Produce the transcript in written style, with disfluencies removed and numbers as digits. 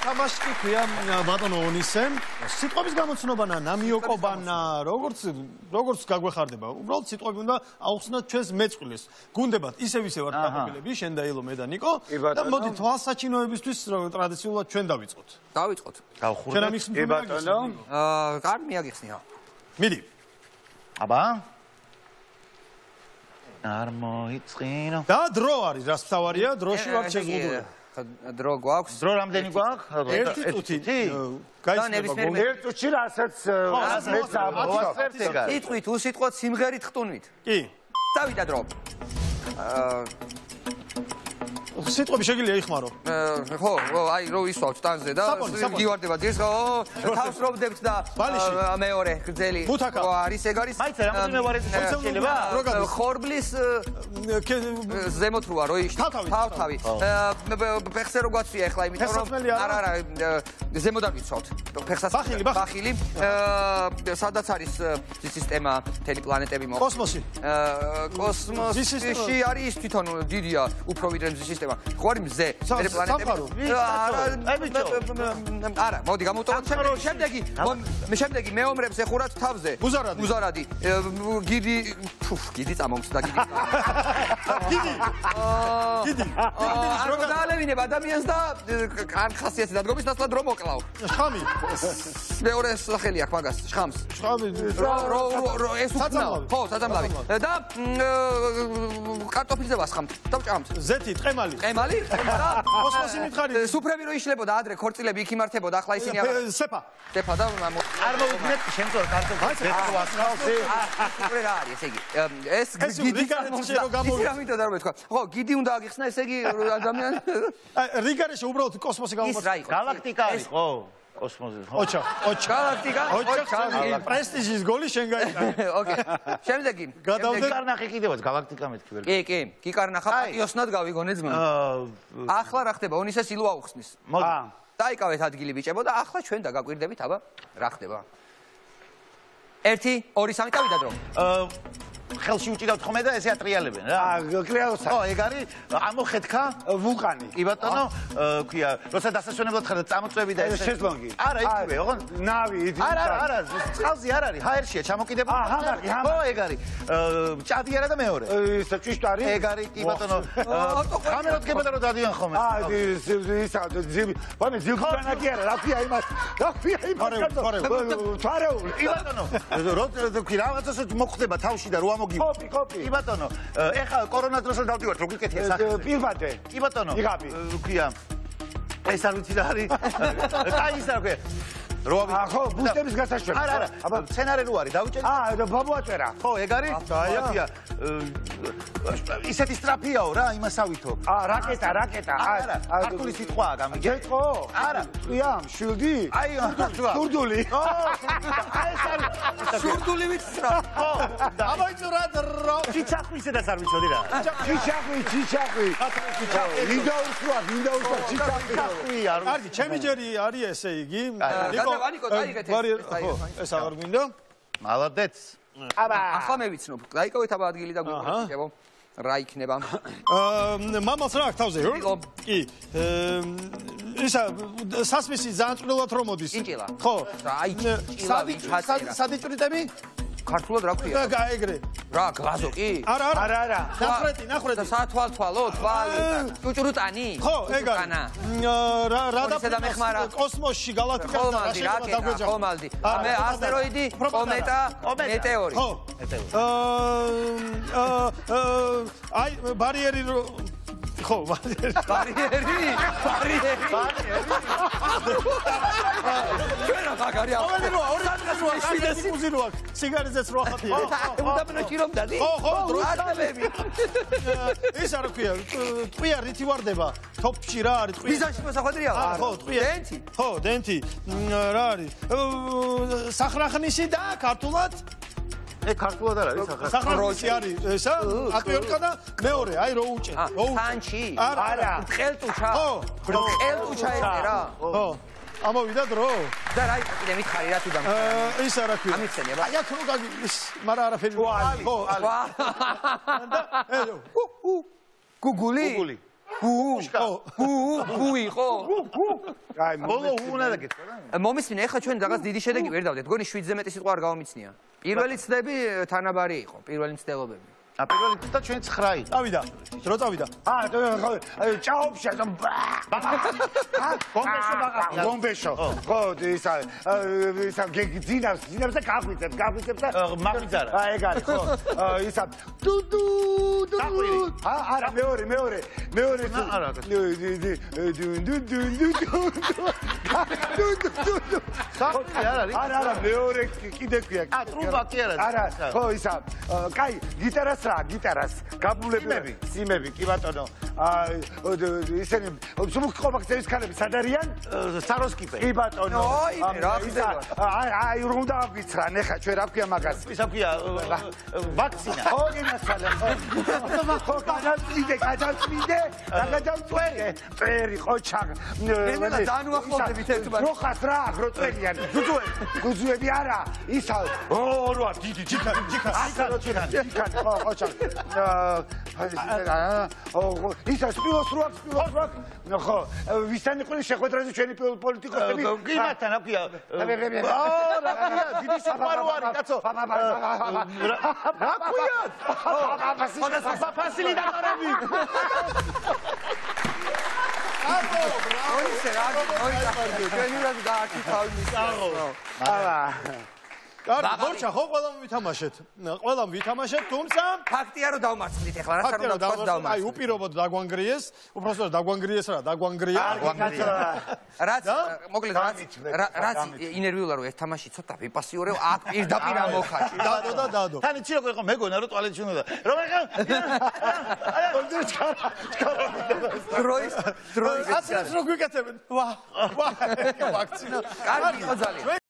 თამაში კი ქვია ბატონო ონისემ. სიტყვების გამოცნობანა, ნამიოკობანა, როგორც გაგვეხარდება. უბრალოდ სიტყვები უნდა აუხსნათ ჩვენს მეწყვილეს. გუნდებათ ისევ ვარ დაყოფილები, შენ და ილო მე და ნიკო და მოდი თვალსაჩინოებისთვის ტრადიციულად ჩვენ დავიწყოთ. დავიწყოთ. დავხურდეთ. კი ბატონო. კარგი მიაგიხსნია. მიდი. აბა არ მოიწყინო. და დრო არის, რას მთავარია, დროში ვარ შეზღუდული. დრო გვაქვს. დრო რამდენი გვაქვს? ერთი წუთი. გაიცნობა. ერთ წუთში რასაც სიტყვით, უსიტყვოდ სიმღერით ხტუნვით. კი. წავიდა დრო. სიტყვები შეგიძლია იხმარო. ხო, აი რო ისვავთ ტანზე და გივარდება ძირს, ხო, თავს რომდებთ და მეორე გრძელი. არის ეგ არის. მაიცა რამოდენმე ვარიანტი შეიძლება? ხორბლის ზემოთ როა რო იშ თავთავი. ფეხზე რო გვაცვია ახლა იმიტომ რომ არა ზემოდან ვიცავთ. ფეხსაც ბახილი. სადაც არის სისტემა მთელი პლანეტები მოყვა. კოსმოსი. კოსმოსში არის თვითონ დიდია უფრო ვიდრე მზის სისტემა. ხო არის მზე მთელი პლანეტები. არა, მოდი გამოვტოვოთ შემდეგი მეომრებს ეხურათ თავზე. მუზარადი. გიდი წამომხსდა გიდი. გიდი. რა დაალევინებ ადამიანს და კან ხასიათი დადგომის ნაცვლად რომ მოკლავ. შხამი. მეორე სახელი აქვს მაგას, შხამს. შხამი. ეს უკნაო. ხო, საწამლავი. და კარტოფილზე ვასხამთ. დავჭამთ. ზეთი, ტყემალი. ტყემალი? კოსმოსი მითხარი. სუფრები რო იშლებოდა ადრე ქორწილები იქ იმართებოდა, ახლა ისინი აღარ. სეფა. სეფა და არ მოუგნეთ შემწორ კარტოფილს. ზეთო ასხავსი. სუფრე რა არის, ესე იგი. ეს გიდი რიგარეში რო გამოვიდა. ისი რა მინდა და რა მეთქვა. ხო, გიდი უნდა აგიხსნა, ესე იგი ადამიანი. რიგარეში უბრალოდ კოსმოსი გამომართვა. გალაქტიკა არის, ხო? კოსმოსი, ხო? ოჩა. გალაქტიკა. პრესტიჟის გოლი შენ გაიტანე. ოკეი. შემდეგი. გიკარნახი კიდევაც გალაქტიკა მეთქი ვერ. კი, გიკარნახა პატიოსნად გავიგონე ძმა. ახლა რა ხდება? ონისეს ილო აუხსნის. მოდი. დაიკავეთ ადგილი ბიჭებო და ახლა ჩვენ დაგაკვირდებით, აბა, რა ხდება? 1 2 3 წავიდა დრო. ხელში უჭირავთ ხომ და ესე ატრიალებენ რა. კრეოსა. ხო, ეგ არის ამოხეთქა ვულკანი. კი ბატონო, ქვია, როცა დასასვენებლად ხარ და წამოწვევი და ეს შეზლონგი. არა, იგივე, ოღონ ნავი, არა, წყალზე არ არის, ჰაერშია ჩამოკიდებული. ხო, ეგ არის. ჭადი არა და მეორე. ის ჭიშტარი. ეგ არის, კი ბატონო. კამეროდგებოდა რომ დადიან ხომ ეს. ისა ბანე ზილქანა კი არა, რა ქვია იმას. რა ქვია იმას. თვარეული. კი ბატონო. რა რაღაცას მოხდება თავში და რო კოპი. კი ბატონო, ეხა კორონა დროსაც დავდივართ, როგორ გიკეთია სახე. პირბადე. კი ბატონო. იღაბი. ქვია. ეს არ ვიცი რა არის. კაი ის რა ქვია. ხო, ბუსტების გასაშვები. არა, აბა სცენარი რო არის, დავიჭერე. ბაბუაწერა. ხო, ეგ არის? დაია. ისეთი სტრაფიაო რა, იმასავითო. რაკეტა. არა, ქართული სიტყვაა გამიგე. გეტყო? არა. ქვია, შილდი? აი, შურდული. ეს არის. შურდული ვიცრა. ხო. აბა იწურა დრო. ჩიჩახვისედაც არ ვიცოდი რა. ჩიჩახვი. მინდა უსვა, ჩიჩახვი. კარგი, ჩემი ჯერი არის ესე იგი. ნიკო, დაიგეთ ეს აღარ გვინდა? მალადეც. ახლა მე ვიცნობ. დაიკავეთ აბა ადგილი და გვიყვება. რა იქნება? მამალს რა აქვს თავზე? კი. ისა სასმისი ძალიან წვრილად რომ მოდის. ინჭილა. ხო. აი, ინჭილა. სადიჭვრიტები? ქართულად რა ქვია? და ეგრე. რა, გლაზო კი? არა. ნახრეთი. და სათვალთვალო, თვალი, ჭუჭრუტანი? ხო, ეგ არის. რა და კოსმოსში გალაქტიკასთან რა შეიძლება დაგვეჯახო? ხომალდი. ასტეროიდი, კომეტა, მეტეორი. ხო. აი, ბარიერი ხო, ბარიერი. ჩვენა მაგარი აქვს. სიგარეზეც რო ახატია. უნდა მნაჭირომ დადი? ხო, დროშაბები. ის არ ქვია, ტყვია რითი ვარდება? თოპში რა არის ტყვია? ბიზანში მოსახვედრია? ხო, ტყვია. დენთი? ხო, დენთი. რა არის? სახრახნისი და ქართულად? ქართულად არ არის სახლა. სახრახნისი არის ესა? ატვიორკა და მეორე, აი რო უჭე. თანჩი? არა. ყელტუჩა? ხო. ყელტუჩა ეს რა? ხო. ამოვიდა დრო? და რა იყიდე მითხარი რა თუ და ის არა ქვია. ამიხსენება. აი აქ რო გაგის, მაგრამ არაფერი. ხო. გუგული? გუ იყო? აი ბოლო უნდა დაგეთქვა რა. მომისმინე, ეხლა ჩვენ რაღაც დიდი შედეგი ვერ დავდეთ. გონი 7-ზე მეტი სიტყვა არ გამომიცნია. პირველი ცდები თანაბარი იყო, პირველი მცდელობები. პირველი და ჩვენ 9 იყო. წავიდა. დრო წავიდა. ჭაობშა გომბეშო. ხო, ისა ძინავს და გაგვიწევს და მაგვიძარა. ეგ არის, ხო. ისა დუდუ. არა, მეორე. არა, მეორე კიდე ქვია. ტრუბა კი არა. არა, ხო, ისა. კაი, გიტარას რა, გიტარას. გაბულები, სიმები, კი ბატონო. ისინი სუბკომპაქტების ქალები სად არიან? საროსკიპე. კი ბატონო. რა ხდება? აი, უნდა ვიცხრან, ეხა ჩვენ რა ქვია მაგას? ისა ქვია ვაქცინა. ხო, გინასალე. ხო, გადავწმინდე. წერი, ყოჩა. მენელა დაანუახლოვდებით ერთმანეთს. როხას რა, აგრო წერიან. გუძუები არა. ისა, რა, დიდი ჯიქა. ხო, ყოჩა. ისა სპილოს როაქ. ხო, ვისთან იყვნენ შეხვედრაზე ჩვენი პოლიტიკოსები? გიმათთან რა ქვია? დიდი სიყვარული არის, კაცო. რა ქვია? ფასილი დაღარები. კარგი, ხორჩა, ხო ყველამ ვითამაშეთ, თუმცა ფაქტია რომ დავმარცხდით ეხლა რა თქმა უნდა დავმარცხდით. აი უპირობოდ დაგვანგრიეს, უბრალოდ დაგვანგრიეს რა, დაგვანგრია. რაც მოკლედ რაც ინერვიულა რომ ერთ თამაში ცოტა ვიპასიორებ, აქ პირდაპირ ამოხაჭი. დადო. თან იცი როგორ იყო მეგონა რომ ტუალეტში უნდა. რომ ეხა დროის ასეც რო გვიკეთებენ. ვა, ვაქცინა. კარგი იყო ძალიან.